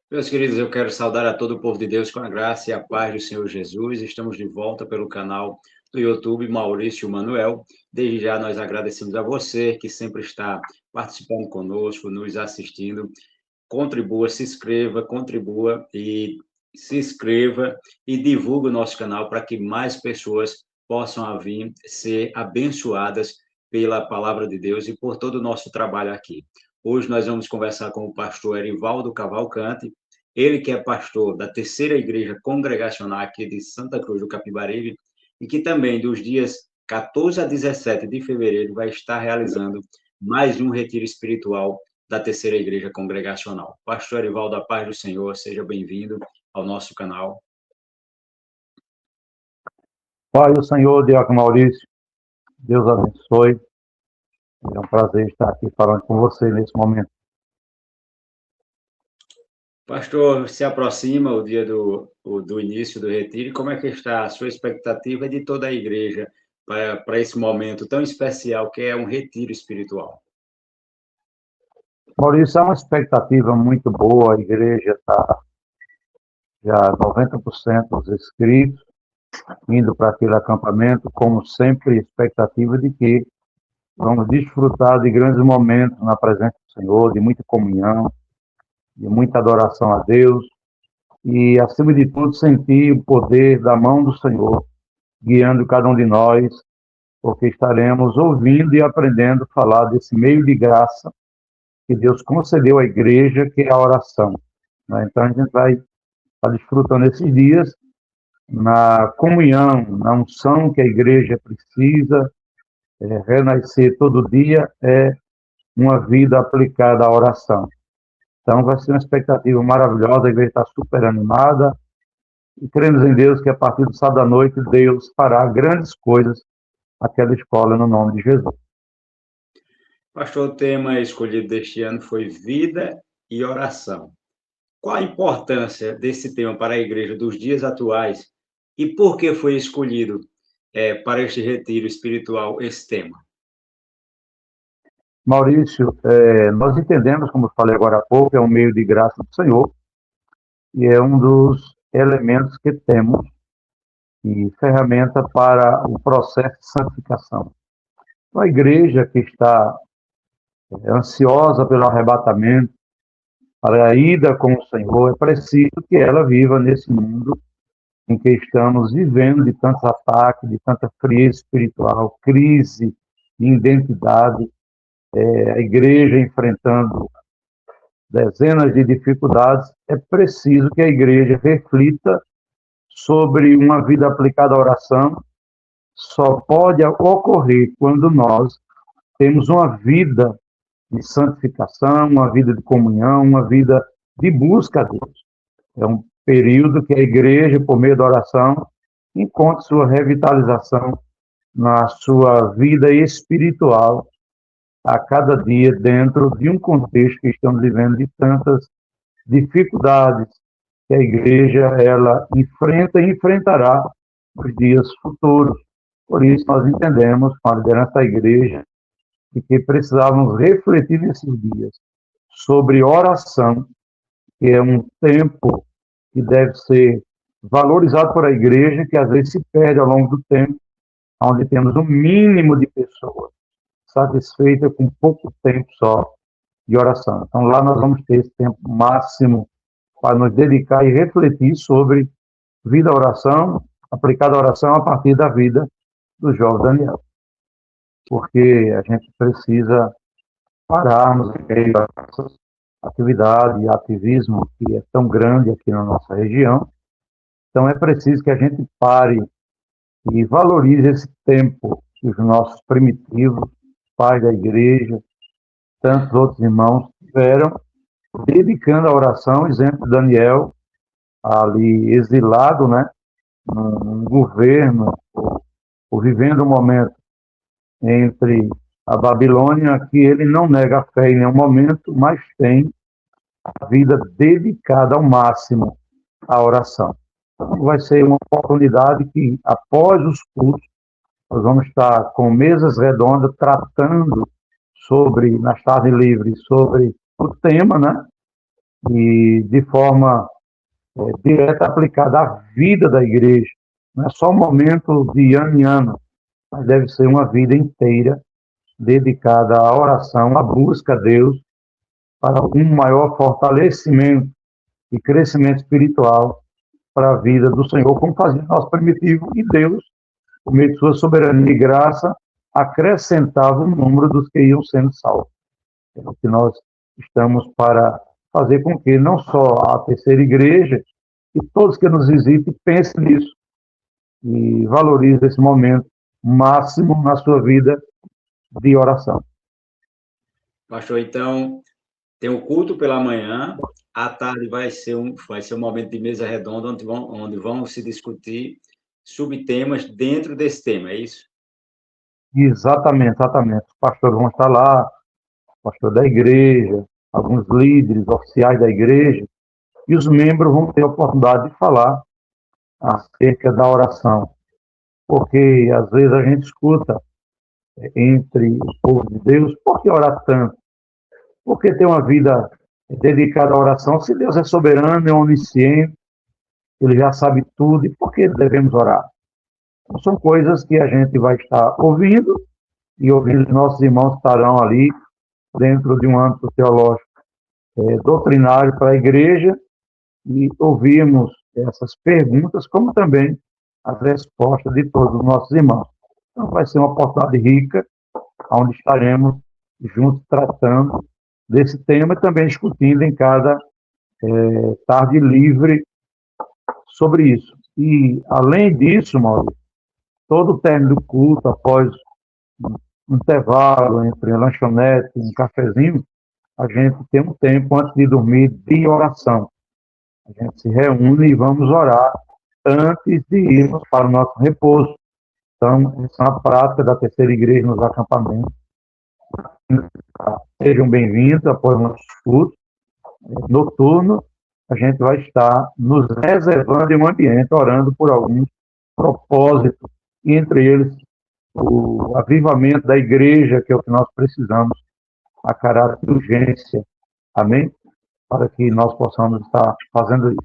Meus queridos, eu quero saudar a todo o povo de Deus com a graça e a paz do Senhor Jesus. Estamos de volta pelo canal do YouTube Maurício Manuel. Desde já nós agradecemos a você que sempre está participando conosco, nos assistindo. Contribua, se inscreva e divulgue o nosso canal para que mais pessoas possam vir ser abençoadas pela palavra de Deus e por todo o nosso trabalho aqui. Hoje nós vamos conversar com o pastor Erivaldo Cavalcante, ele que é pastor da Terceira Igreja Congregacional aqui de Santa Cruz do Capibaribe e que também dos dias 14 a 17 de fevereiro vai estar realizando mais um retiro espiritual da Terceira Igreja Congregacional. Pastor Erivaldo, a paz do Senhor, seja bem-vindo ao nosso canal. Pai do Senhor, Diácono Maurício, Deus abençoe. É um prazer estar aqui falando com você nesse momento. Pastor, se aproxima o dia do início do retiro, e como é que está a sua expectativa de toda a igreja para esse momento tão especial que é um retiro espiritual? Maurício, é uma expectativa muito boa, a igreja está já 90% dos inscritos, indo para aquele acampamento, como sempre, expectativa de que vamos desfrutar de grandes momentos na presença do Senhor, de muita comunhão, de muita adoração a Deus e, acima de tudo, sentir o poder da mão do Senhor guiando cada um de nós, porque estaremos ouvindo e aprendendo a falar desse meio de graça que Deus concedeu à igreja, que é a oração. Então, a gente vai estar desfrutando esses dias na comunhão, na unção que a igreja precisa, renascer todo dia é uma vida aplicada à oração. Então, vai ser uma expectativa maravilhosa, a igreja está super animada, e cremos em Deus que a partir do sábado à noite, Deus fará grandes coisas naquela escola, no nome de Jesus. Pastor, o tema escolhido deste ano foi vida e oração. Qual a importância desse tema para a igreja dos dias atuais e por que foi escolhido para este retiro espiritual esse tema? Maurício, nós entendemos, como eu falei agora há pouco, é um meio de graça do Senhor e é um dos elementos que temos e ferramenta para o processo de santificação. Então, a igreja que está ansiosa pelo arrebatamento, para a ida com o Senhor, é preciso que ela viva nesse mundo em que estamos vivendo de tantos ataques, de tanta frieza espiritual, crise de identidade, a igreja enfrentando dezenas de dificuldades. É preciso que a igreja reflita sobre uma vida aplicada à oração. Só pode ocorrer quando nós temos uma vida de santificação, uma vida de comunhão, uma vida de busca a Deus. É um período que a igreja, por meio da oração, encontra sua revitalização na sua vida espiritual a cada dia dentro de um contexto que estamos vivendo de tantas dificuldades que a igreja ela enfrenta e enfrentará nos dias futuros. Por isso nós entendemos, com a liderança da igreja, que precisávamos refletir nesses dias sobre oração, que é um tempo que deve ser valorizado por a igreja, que às vezes se perde ao longo do tempo, onde temos um mínimo de pessoas satisfeitas com pouco tempo só de oração. Então lá nós vamos ter esse tempo máximo para nos dedicar e refletir sobre vida à oração, aplicada à oração a partir da vida do jovem Daniel. Porque a gente precisa pararmos em meio a essas atividades e ativismo que é tão grande aqui na nossa região. Então é preciso que a gente pare e valorize esse tempo que os nossos primitivos, pais da igreja, tantos outros irmãos tiveram, dedicando a oração, exemplo de Daniel, ali exilado, né, num governo, ou vivendo um momento entre a Babilônia, que ele não nega a fé em nenhum momento, mas tem a vida dedicada ao máximo à oração. Então, vai ser uma oportunidade que, após os cultos, nós vamos estar com mesas redondas tratando sobre, nas tardes livres, sobre o tema, né? e de forma direta aplicada à vida da igreja. Não é só um momento de ano em ano, mas deve ser uma vida inteira dedicada à oração, à busca a Deus, para um maior fortalecimento e crescimento espiritual para a vida do Senhor, como fazia nosso primitivo, e Deus, por meio de sua soberania e graça, acrescentava o número dos que iam sendo salvos. É o que nós estamos para fazer com que não só a terceira igreja, e todos que nos visitem pensem nisso e valorizem esse momento máximo na sua vida de oração. Pastor, então, tem o culto pela manhã, à tarde vai ser um momento de mesa redonda, onde vão se discutir subtemas dentro desse tema, é isso? Exatamente, exatamente. Os pastores vão estar lá, o pastor da igreja, alguns líderes oficiais da igreja, e os membros vão ter a oportunidade de falar acerca da oração. Porque, às vezes, a gente escuta entre o povo de Deus, por que orar tanto? Por que ter uma vida dedicada à oração? Se Deus é soberano, é onisciente, Ele já sabe tudo, e por que devemos orar? Então, são coisas que a gente vai estar ouvindo, e ouvindo nossos irmãos estarão ali dentro de um âmbito teológico doutrinário para a igreja, e ouvimos essas perguntas, como também as respostas de todos os nossos irmãos. Então, vai ser uma oportunidade rica, onde estaremos juntos tratando desse tema e também discutindo em cada tarde livre sobre isso. E, além disso, Maurício, todo o término do culto, após um intervalo entre a lanchonete e um cafezinho, a gente tem um tempo antes de dormir de oração. A gente se reúne e vamos orar antes de irmos para o nosso repouso. Então, essa é uma prática da terceira igreja nos acampamentos. Sejam bem-vindos após o nosso culto noturno. A gente vai estar nos reservando em um ambiente, orando por alguns propósitos, e entre eles o avivamento da igreja, que é o que nós precisamos, a caráter de urgência. Amém? Para que nós possamos estar fazendo isso.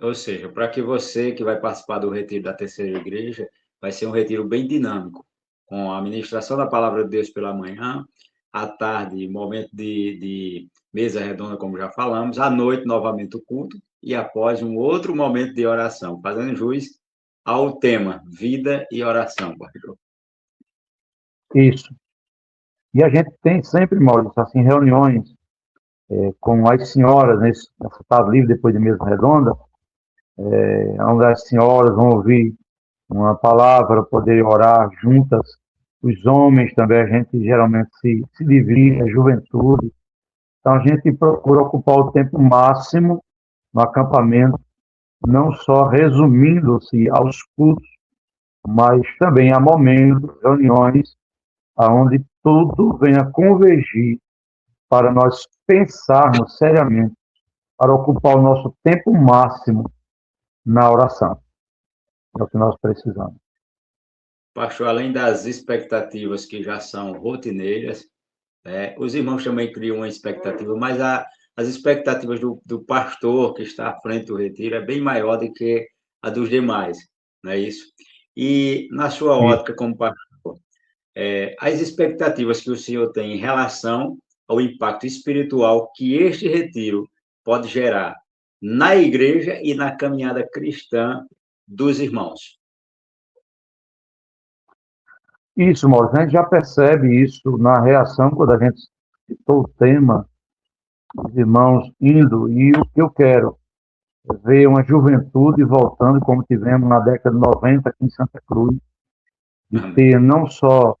Ou seja, para que você que vai participar do retiro da terceira igreja, vai ser um retiro bem dinâmico, com a ministração da palavra de Deus pela manhã, à tarde, momento de mesa redonda, como já falamos, à noite, novamente, o culto, e após um outro momento de oração, fazendo jus ao tema vida e oração, pastor. Isso. E a gente tem sempre, Maurício, assim, reuniões com as senhoras, nessa tarde livre, depois de mesa redonda, onde as senhoras vão ouvir uma palavra, poder orar juntas. Os homens também, a gente geralmente se divide, a juventude. Então, a gente procura ocupar o tempo máximo no acampamento, não só resumindo-se aos cultos, mas também a momentos, reuniões, onde tudo venha convergir para nós pensarmos seriamente, para ocupar o nosso tempo máximo na oração. É o que nós precisamos. Pastor, além das expectativas que já são rotineiras, os irmãos também criam uma expectativa, mas as expectativas do pastor que está à frente do retiro é bem maior do que a dos demais, não é isso? E, na sua ótica como pastor, as expectativas que o senhor tem em relação ao impacto espiritual que este retiro pode gerar na igreja e na caminhada cristã dos irmãos. Isso, Maurício, a gente já percebe isso na reação quando a gente citou o tema, os irmãos indo, e o que eu quero é ver uma juventude voltando, como tivemos na década de 90 aqui em Santa Cruz, de ter não só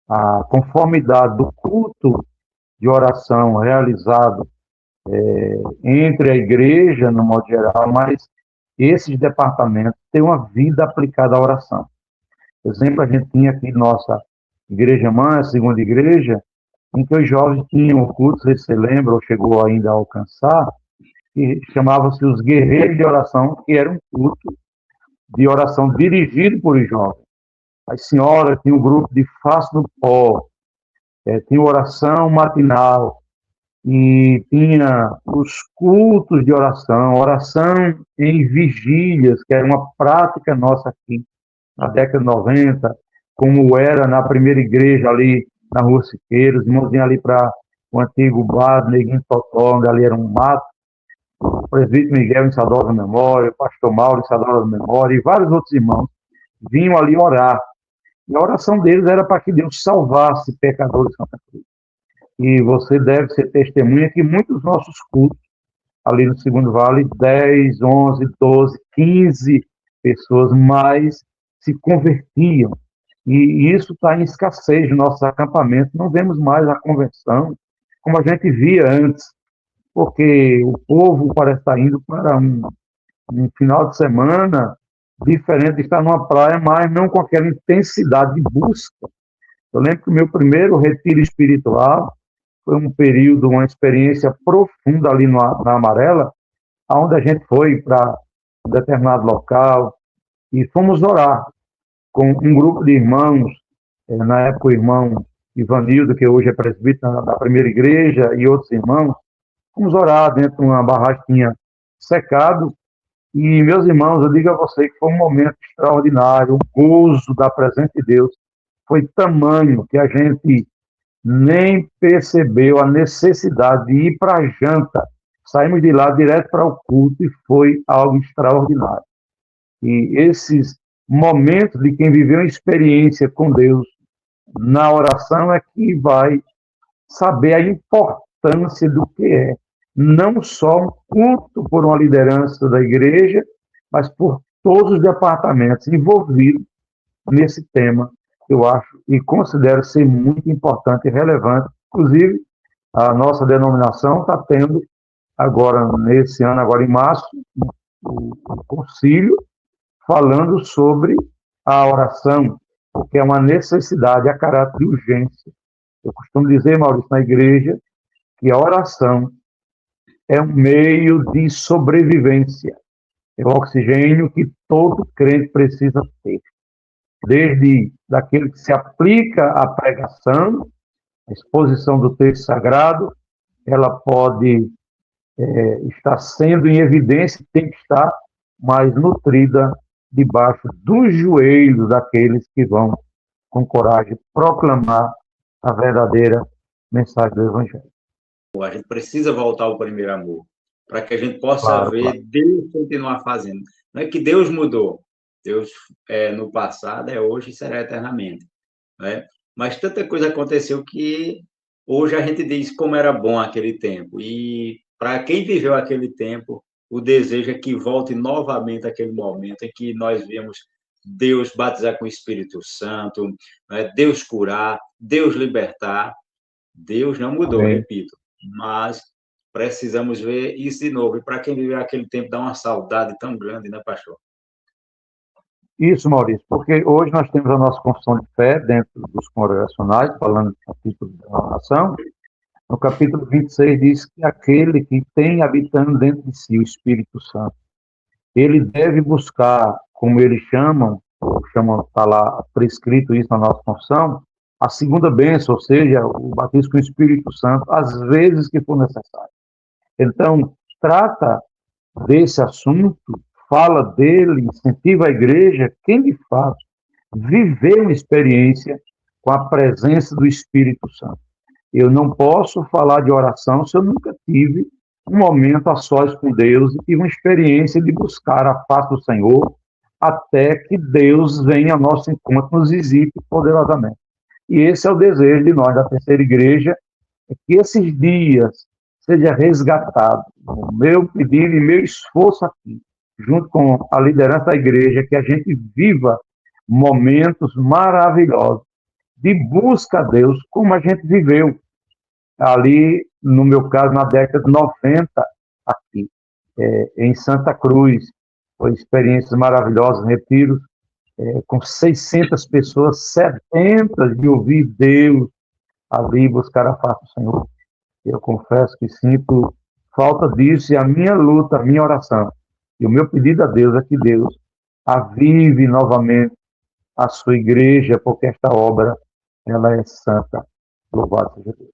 a conformidade do culto de oração realizado entre a igreja, no modo geral, mas esses departamentos têm uma vida aplicada à oração. Por exemplo, a gente tinha aqui nossa igreja mãe, a segunda igreja, em que os jovens tinham o culto, se você lembra ou chegou ainda a alcançar, que chamava-se os guerreiros de oração, que era um culto de oração dirigido por os jovens. As senhoras tinham um grupo de face no pó, tinha oração matinal, e tinha os cultos de oração, oração em vigílias, que era uma prática nossa aqui na década de 90, como era na primeira igreja ali na Rua Siqueiros, irmãos vinham ali para o antigo bar, Neguinho Totó, onde ali era um mato, o presbítero Miguel em saudosa memória, o pastor Mauro em saudosa memória, e vários outros irmãos vinham ali orar. E a oração deles era para que Deus salvasse pecadores de Santa Cruz. E você deve ser testemunha que muitos nossos cultos, ali no Segundo Vale, 10, 11, 12, 15 pessoas mais se convertiam. E isso está em escassez nos nossos acampamentos. Não vemos mais a conversão como a gente via antes, porque o povo parece estar indo para um final de semana diferente de estar numa praia, mas não com aquela intensidade de busca. Eu lembro que o meu primeiro retiro espiritual foi um período, uma experiência profunda ali na Amarela, onde a gente foi para um determinado local e fomos orar com um grupo de irmãos, na época o irmão Ivanildo, que hoje é presbítero da primeira igreja, e outros irmãos, fomos orar dentro de uma barragem que tinha secado. E, meus irmãos, eu digo a você que foi um momento extraordinário, o gozo da presença de Deus foi tamanho que a gente nem percebeu a necessidade de ir para a janta. Saímos de lá direto para o culto e foi algo extraordinário. E esses momentos de quem viveu uma experiência com Deus na oração é que vai saber a importância do que é não só um culto por uma liderança da igreja, mas por todos os departamentos envolvidos nesse tema, eu acho e considero ser muito importante e relevante. Inclusive, a nossa denominação está tendo agora, nesse ano, agora em março, o concílio falando sobre a oração, porque é uma necessidade a caráter de urgência. Eu costumo dizer, Maurício, na igreja, que a oração é um meio de sobrevivência, é o oxigênio que todo crente precisa ter, desde daquele que se aplica à pregação, a exposição do texto sagrado, ela pode estar sendo em evidência, tem que estar mais nutrida debaixo dos joelhos daqueles que vão com coragem proclamar a verdadeira mensagem do Evangelho. A gente precisa voltar ao primeiro amor, para que a gente possa Claro, ver claro. Deus continuar fazendo. Não é que Deus mudou, Deus é no passado, é hoje e será eternamente. Né? Mas tanta coisa aconteceu que hoje a gente diz como era bom aquele tempo. E para quem viveu aquele tempo, o desejo é que volte novamente aquele momento em que nós vimos Deus batizar com o Espírito Santo, né? Deus curar, Deus libertar. Deus não mudou, Amém. repito, mas precisamos ver isso de novo. E para quem viveu aquele tempo, dá uma saudade tão grande, né, pastor? Isso, Maurício, porque hoje nós temos a nossa confissão de fé dentro dos congregacionais, falando do capítulo da nação. No capítulo 26 diz que aquele que tem habitando dentro de si o Espírito Santo, ele deve buscar, como eles chamam, está lá prescrito isso na nossa confissão, a segunda bênção, ou seja, o batismo com o Espírito Santo, às vezes que for necessário. Então, trata desse assunto, fala dele, incentiva a igreja, quem de fato viveu uma experiência com a presença do Espírito Santo. Eu não posso falar de oração se eu nunca tive um momento a sós com Deus e tive uma experiência de buscar a face do Senhor até que Deus venha ao nosso encontro, nos visite poderosamente. E esse é o desejo de nós, da terceira igreja, é que esses dias seja resgatado. O meu pedido e meu esforço aqui, junto com a liderança da igreja, que a gente viva momentos maravilhosos de busca a Deus, como a gente viveu ali, no meu caso, na década de 90, aqui, em Santa Cruz. Foi experiências maravilhosas, retiros, com 600 pessoas, 70 de ouvir Deus ali, buscar a face do Senhor. Eu confesso que sinto falta disso e a minha luta, a minha oração. E o meu pedido a Deus é que Deus avive novamente a sua igreja, porque esta obra, ela é santa. Louvado seja Deus.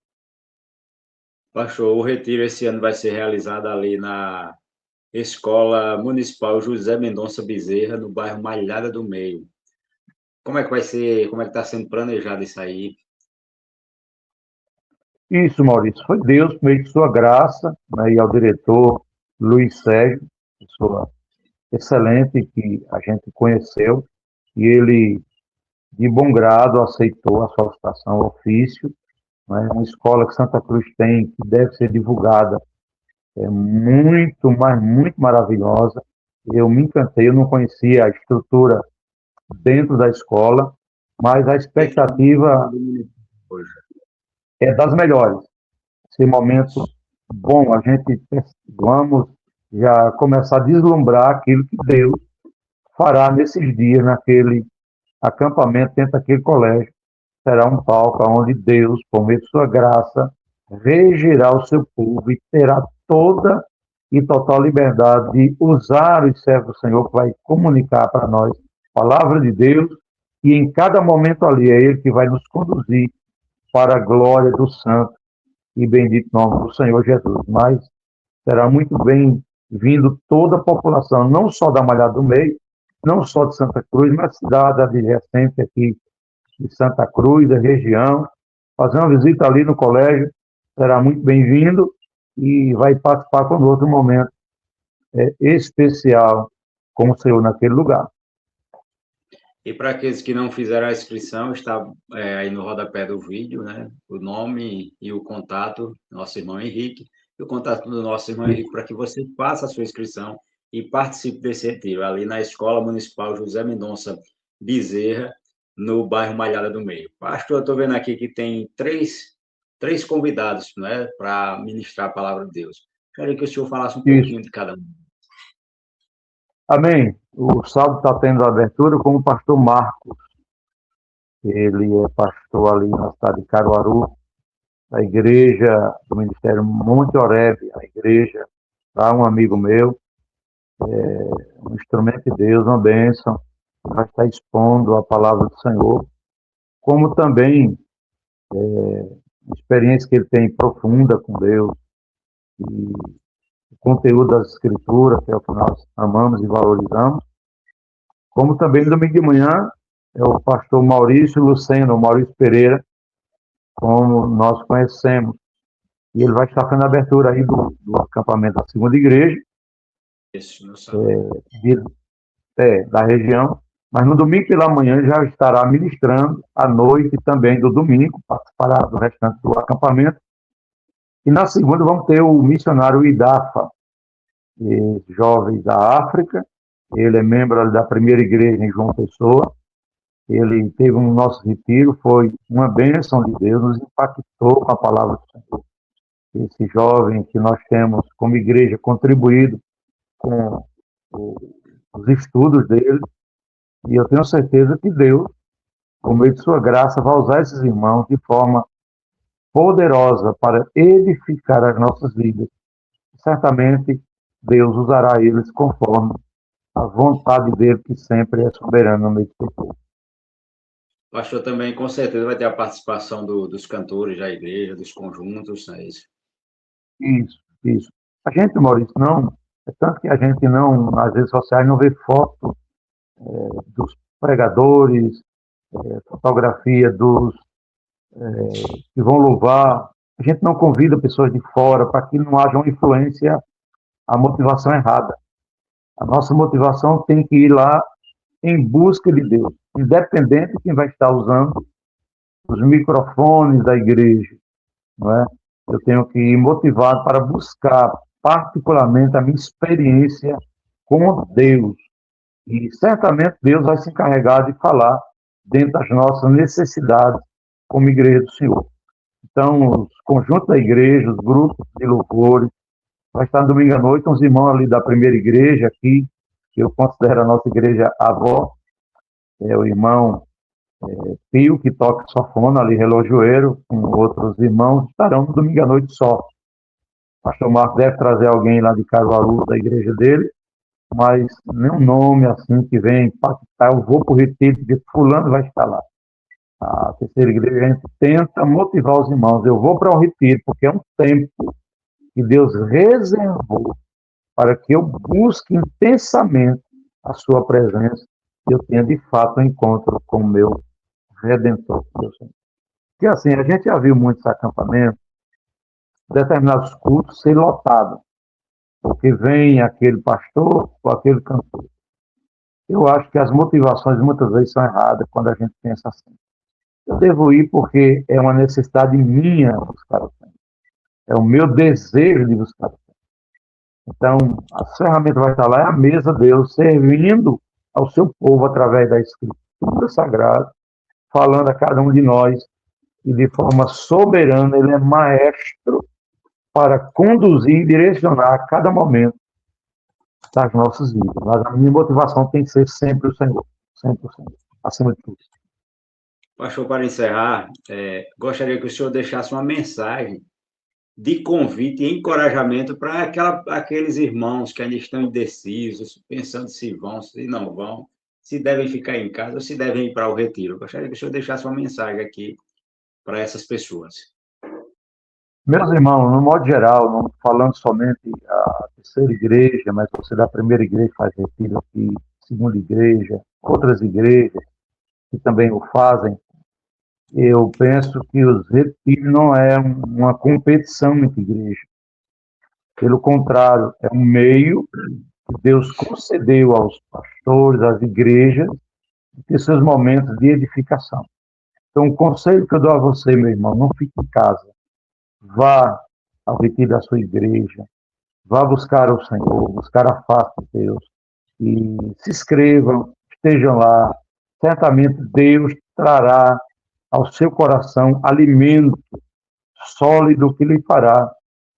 Pastor, o retiro esse ano vai ser realizado ali na Escola Municipal José Mendonça Bezerra, no bairro Malhada do Meio. Como é que vai ser, como é que está sendo planejado isso aí? Isso, Maurício, foi Deus, por meio de sua graça, né, e ao diretor Luiz Sérgio, pessoa excelente que a gente conheceu, e ele, de bom grado, aceitou a solicitação, o ofício, né, uma escola que Santa Cruz tem, que deve ser divulgada, é muito, mas muito maravilhosa. Eu me encantei, eu não conhecia a estrutura dentro da escola, mas a expectativa é das melhores. Esse momento bom, a gente vamos já começar a deslumbrar aquilo que Deus fará nesses dias, naquele acampamento dentro daquele colégio. Será um palco onde Deus, por meio de sua graça, regirá o seu povo e terá toda e total liberdade de usar os servos do Senhor que vai comunicar para nós a palavra de Deus, e em cada momento ali é Ele que vai nos conduzir para a glória do santo e bendito nome do Senhor Jesus. Mas será muito bem-vindo toda a população, não só da Malhada do Meio, não só de Santa Cruz, mas cidade adjacente aqui de Santa Cruz, da região, fazer uma visita ali no colégio, será muito bem-vindo e vai participar conosco de um momento especial com o Senhor naquele lugar. E para aqueles que não fizeram a inscrição, está aí no rodapé do vídeo, né? O nome e o contato do nosso irmão Henrique, e o contato do nosso irmão Henrique para que você faça a sua inscrição e participe desse retiro, ali na Escola Municipal José Mendonça Bezerra, no bairro Malhada do Meio. Pastor, eu estou vendo aqui que tem três convidados, né, para ministrar a palavra de Deus. Queria que o senhor falasse um pouquinho de cada um. Amém. O sábado está tendo abertura com o pastor Marcos. Ele é pastor ali na cidade de Caruaru, da igreja do Ministério Monte Oreb, a igreja, tá? Um amigo meu, um instrumento de Deus, uma bênção, vai estar expondo a palavra do Senhor, como também a experiência que ele tem profunda com Deus, e o conteúdo das Escrituras, que é o que nós amamos e valorizamos, como também no domingo de manhã é o pastor Maurício Luceno, Maurício Pereira, como nós conhecemos, e ele vai estar fazendo a abertura aí do acampamento da segunda igreja, da região, mas no domingo pela manhã já estará ministrando, à noite também do domingo, participará do restante do acampamento, e na segunda vamos ter o missionário Idafa, jovem da África, ele é membro da primeira igreja em João Pessoa, ele teve um nosso retiro, foi uma bênção de Deus, nos impactou com a palavra do Senhor. Esse jovem que nós temos como igreja contribuído com os estudos dele, e eu tenho certeza que Deus, por meio de sua graça, vai usar esses irmãos de forma poderosa para edificar as nossas vidas. Certamente Deus usará eles conforme a vontade dele, que sempre é soberana no meio do seu povo. O pastor também, com certeza, vai ter a participação dos cantores da igreja, dos conjuntos, não é isso? Isso. A gente, Maurício, não, é tanto que a gente não, nas redes sociais, não vê foto dos pregadores, fotografia dos que vão louvar. A gente não convida pessoas de fora para que não haja uma influência, a motivação errada. A nossa motivação tem que ir lá em busca de Deus, independente de quem vai estar usando os microfones da igreja, não é? Eu tenho que ir motivado para buscar particularmente a minha experiência com Deus. E certamente Deus vai se encarregar de falar dentro das nossas necessidades como igreja do Senhor. Então, os conjuntos da igreja, os grupos de louvores, vai estar no domingo à noite, uns irmãos ali da primeira igreja aqui, que eu considero a nossa igreja avó, é o irmão Pio, que toca sanfona ali, relojoeiro, com outros irmãos, estarão no domingo à noite só. O pastor Marcos deve trazer alguém lá de Caruaru, da igreja dele, mas nenhum nome assim que vem impactar, eu vou para o retiro, porque fulano vai estar lá. a terceira igreja, a gente tenta motivar os irmãos. Eu vou para o retiro, porque é um tempo que Deus reservou para que eu busque intensamente a sua presença e eu tenha de fato um encontro com o meu Redentor. Porque assim, a gente já viu muitos acampamentos, determinados cultos ser lotados, porque vem aquele pastor ou aquele cantor. Eu acho que as motivações muitas vezes são erradas quando a gente pensa assim. Eu devo ir porque é uma necessidade minha buscar o Senhor. É o meu desejo de buscar o Senhor. Então, a ferramenta vai estar lá, é a mesa de Deus, servindo ao seu povo através da Escritura Sagrada, falando a cada um de nós, e de forma soberana, ele é maestro para conduzir e direcionar a cada momento das nossas vidas. Mas a minha motivação tem que ser sempre o Senhor, 100%, acima de tudo. Pastor, para encerrar, gostaria que o senhor deixasse uma mensagem de convite e encorajamento para aqueles irmãos que ainda estão indecisos, pensando se vão, se não vão, se devem ficar em casa ou se devem ir para o retiro. Gostaria que o senhor deixasse uma mensagem aqui para essas pessoas. Meus irmãos, no modo geral, não falando somente a terceira igreja, mas você da primeira igreja faz retiro aqui, segunda igreja, outras igrejas que também o fazem, eu penso que os retiros não é uma competição entre igrejas. Pelo contrário, é um meio que Deus concedeu aos pastores, às igrejas, de ter seus momentos de edificação. Então, o conselho que eu dou a você, meu irmão, não fique em casa. Vá ao retiro da sua igreja, vá buscar o Senhor, buscar a face de Deus, e se inscrevam, estejam lá. Certamente Deus trará ao seu coração alimento sólido que lhe fará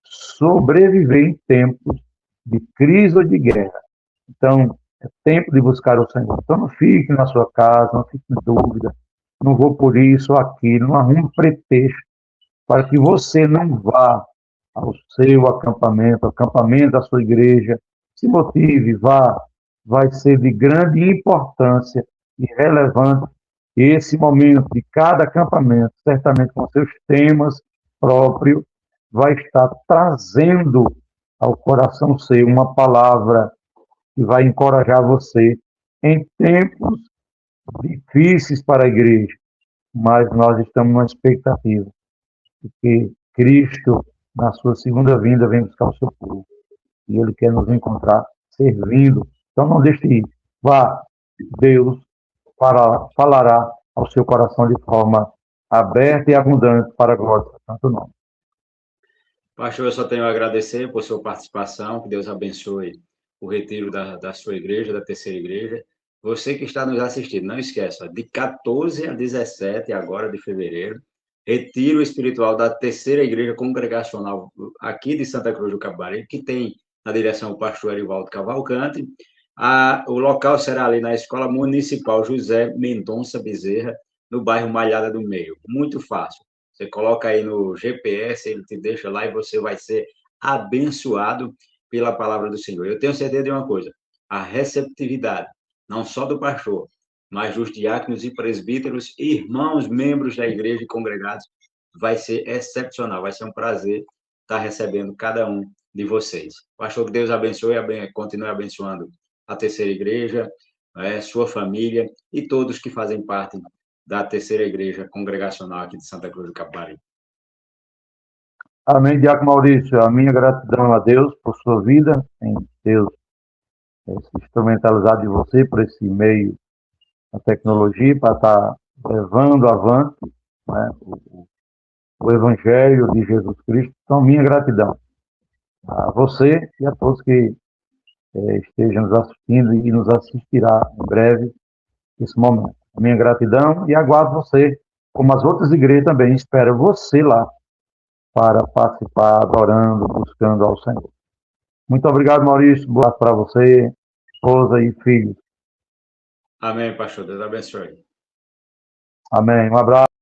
sobreviver em tempos de crise ou de guerra. Então, é tempo de buscar o Senhor. Então, não fique na sua casa, não fique em dúvida, não vou por isso ou aquilo, não arrume pretexto para que você não vá ao seu acampamento, ao acampamento da sua igreja. Se motive, vá, vai ser de grande importância e relevante esse momento de cada acampamento, certamente com seus temas próprios, vai estar trazendo ao coração seu uma palavra que vai encorajar você em tempos difíceis para a igreja, mas nós estamos numa expectativa de que Cristo, na sua segunda vinda, vem buscar o seu povo. E Ele quer nos encontrar servindo. Então não deixe de ir. Vá, Deus falará ao seu coração de forma aberta e abundante para a glória do Santo Nome. Pastor, eu só tenho a agradecer por sua participação, que Deus abençoe o retiro da sua igreja, da terceira igreja. Você que está nos assistindo, não esqueça, de 14 a 17 agora de fevereiro, retiro espiritual da terceira igreja congregacional aqui de Santa Cruz do Cabaribe, que tem na direção o pastor Erivaldo Cavalcante. O local será ali na Escola Municipal José Mendonça Bezerra, no bairro Malhada do Meio. Muito fácil. Você coloca aí no GPS, ele te deixa lá e você vai ser abençoado pela palavra do Senhor. Eu tenho certeza de uma coisa, a receptividade, não só do pastor, mas dos diáconos e presbíteros, irmãos, membros da igreja e congregados, vai ser excepcional, vai ser um prazer estar recebendo cada um de vocês. Pastor, que Deus abençoe e continue abençoando a terceira igreja, sua família e todos que fazem parte da terceira igreja congregacional aqui de Santa Cruz do Capibaribe. Amém, Diácono Maurício. A minha gratidão a Deus por sua vida, em Deus se instrumentalizar de você por esse meio da tecnologia para estar levando avante, né, o Evangelho de Jesus Cristo. Então, minha gratidão a você e a todos que estejam nos assistindo e nos assistirá em breve esse momento. A minha gratidão e aguardo você, como as outras igrejas também, espero você lá para participar, adorando, buscando ao Senhor. Muito obrigado, Maurício. Boa para você, esposa e filhos. Amém, pastor. Deus abençoe. Amém. Um abraço.